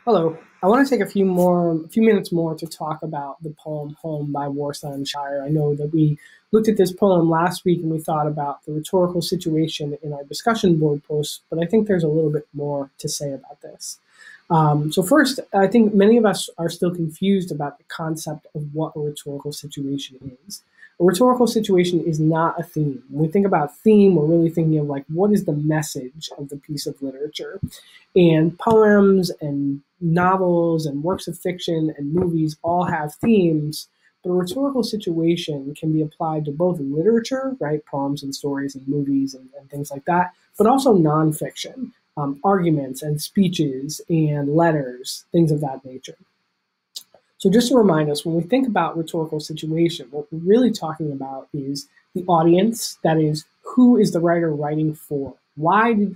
Hello. I want to take a few minutes more to talk about the poem "Home" by Warsan Shire. I know that we looked at this poem last week and we thought about the rhetorical situation in our discussion board posts, but I think there's a little bit more to say about this. So first, I think many of us are still confused about the concept of what a rhetorical situation is. A rhetorical situation is not a theme. When we think about theme, we're really thinking of like, what is the message of the piece of literature? And poems and novels and works of fiction and movies all have themes, but a rhetorical situation can be applied to both literature, right, poems and stories and movies and things like that, but also nonfiction, arguments and speeches and letters, things of that nature. So just to remind us, when we think about rhetorical situation, what we're really talking about is the audience, that is, who is the writer writing for? Why did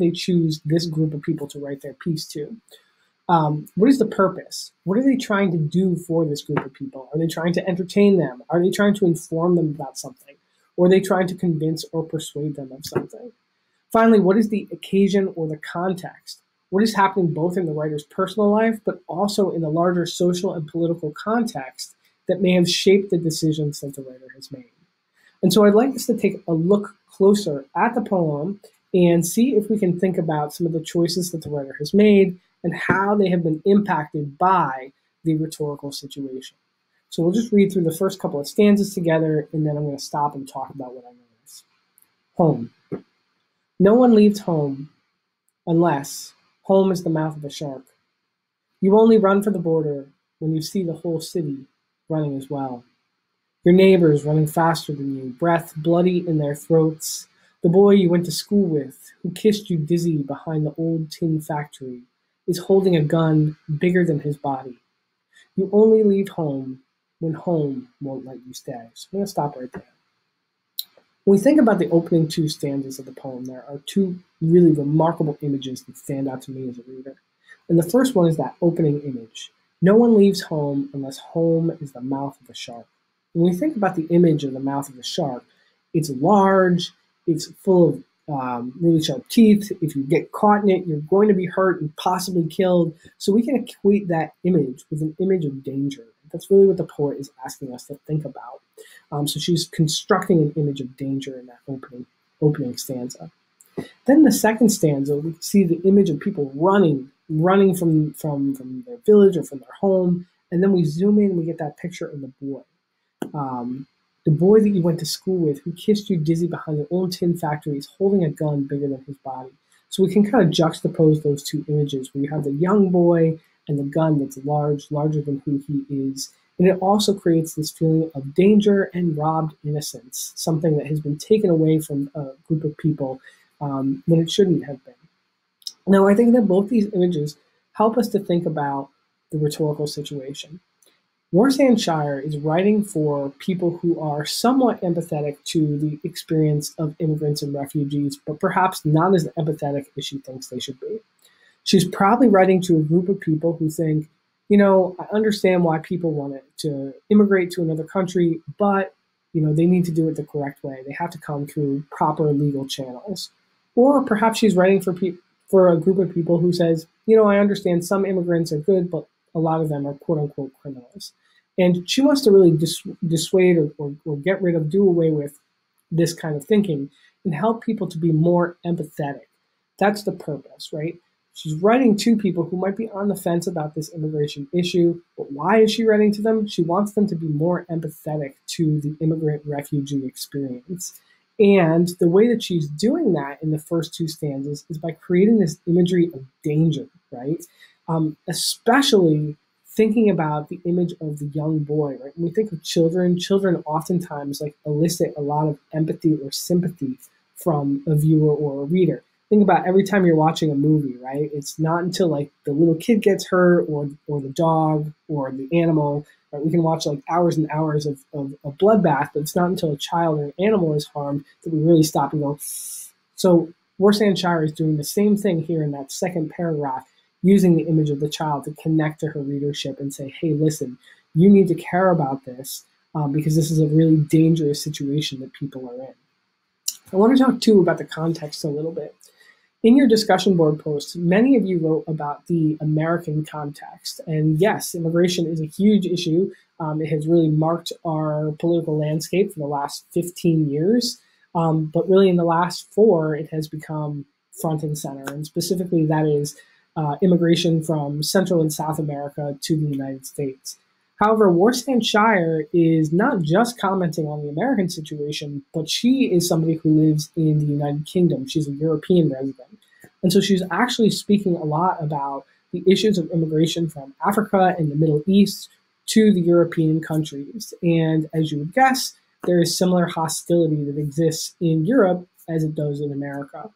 they choose this group of people to write their piece to? What is the purpose? What are they trying to do for this group of people? Are they trying to entertain them? Are they trying to inform them about something? Or are they trying to convince or persuade them of something? Finally, what is the occasion or the context? What is happening both in the writer's personal life, but also in the larger social and political context that may have shaped the decisions that the writer has made? And so I'd like us to take a look closer at the poem and see if we can think about some of the choices that the writer has made and how they have been impacted by the rhetorical situation. So we'll just read through the first couple of stanzas together, and then I'm going to stop and talk about what I notice. Home. No one leaves home unless home is the mouth of a shark. You only run for the border when you see the whole city running as well. Your neighbors running faster than you, breath bloody in their throats. The boy you went to school with, who kissed you dizzy behind the old tin factory, is holding a gun bigger than his body. You only leave home when home won't let you stay. So I'm going to stop right there. When we think about the opening two stanzas of the poem, there are two really remarkable images that stand out to me as a reader. And the first one is that opening image. No one leaves home unless home is the mouth of a shark. When we think about the image of the mouth of the shark, it's large, it's full of really sharp teeth. If you get caught in it, you're going to be hurt and possibly killed. So we can equate that image with an image of danger. That's really what the poet is asking us to think about. So she's constructing an image of danger in that opening stanza. Then the second stanza, we see the image of people running from their village or from their home. And then we zoom in and we get that picture of the boy. The boy that you went to school with, who kissed you dizzy behind the old tin factory, is holding a gun bigger than his body. So we can kind of juxtapose those two images where you have the young boy and the gun that's larger than who he is. And it also creates this feeling of danger and robbed innocence, something that has been taken away from a group of people when it shouldn't have been. Now, I think that both these images help us to think about the rhetorical situation. Warsan Shire is writing for people who are somewhat empathetic to the experience of immigrants and refugees, but perhaps not as empathetic as she thinks they should be. She's probably writing to a group of people who think, I understand why people want to immigrate to another country, but they need to do it the correct way. They have to come through proper legal channels. Or perhaps she's writing for a group of people who says, I understand some immigrants are good, but a lot of them are quote unquote criminals. And she wants to really dissuade or get rid of, do away with this kind of thinking and help people to be more empathetic. That's the purpose, right? She's writing to people who might be on the fence about this immigration issue, but why is she writing to them? She wants them to be more empathetic to the immigrant refugee experience. And the way that she's doing that in the first two stanzas is by creating this imagery of danger, right? Especially thinking about the image of the young boy, right? When we think of children oftentimes elicit a lot of empathy or sympathy from a viewer or a reader. Think about every time you're watching a movie, right? It's not until the little kid gets hurt or the dog or the animal, right? We can watch hours and hours of a bloodbath, but it's not until a child or an animal is harmed that we really stop and go. So Warsan Shire is doing the same thing here in that second paragraph, using the image of the child to connect to her readership and say, hey, listen, you need to care about this because this is a really dangerous situation that people are in. I want to talk too about the context a little bit. In your discussion board posts, many of you wrote about the American context. And yes, immigration is a huge issue. It has really marked our political landscape for the last 15 years. But really, in the last 4, it has become front and center. And specifically, that is immigration from Central and South America to the United States. However, Warsan Shire is not just commenting on the American situation, but she is somebody who lives in the United Kingdom. She's a European resident. And so she's actually speaking a lot about the issues of immigration from Africa and the Middle East to the European countries. And as you would guess, there is similar hostility that exists in Europe as it does in America.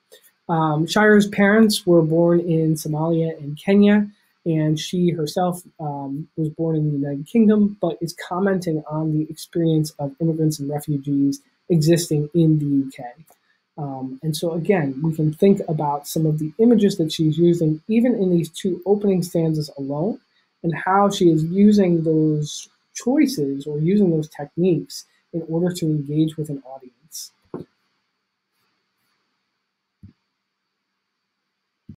Shire's parents were born in Somalia and Kenya, and she herself was born in the United Kingdom, but is commenting on the experience of immigrants and refugees existing in the UK. And so again, we can think about some of the images that she's using, even in these 2 opening stanzas alone, and how she is using those choices or using those techniques in order to engage with an audience.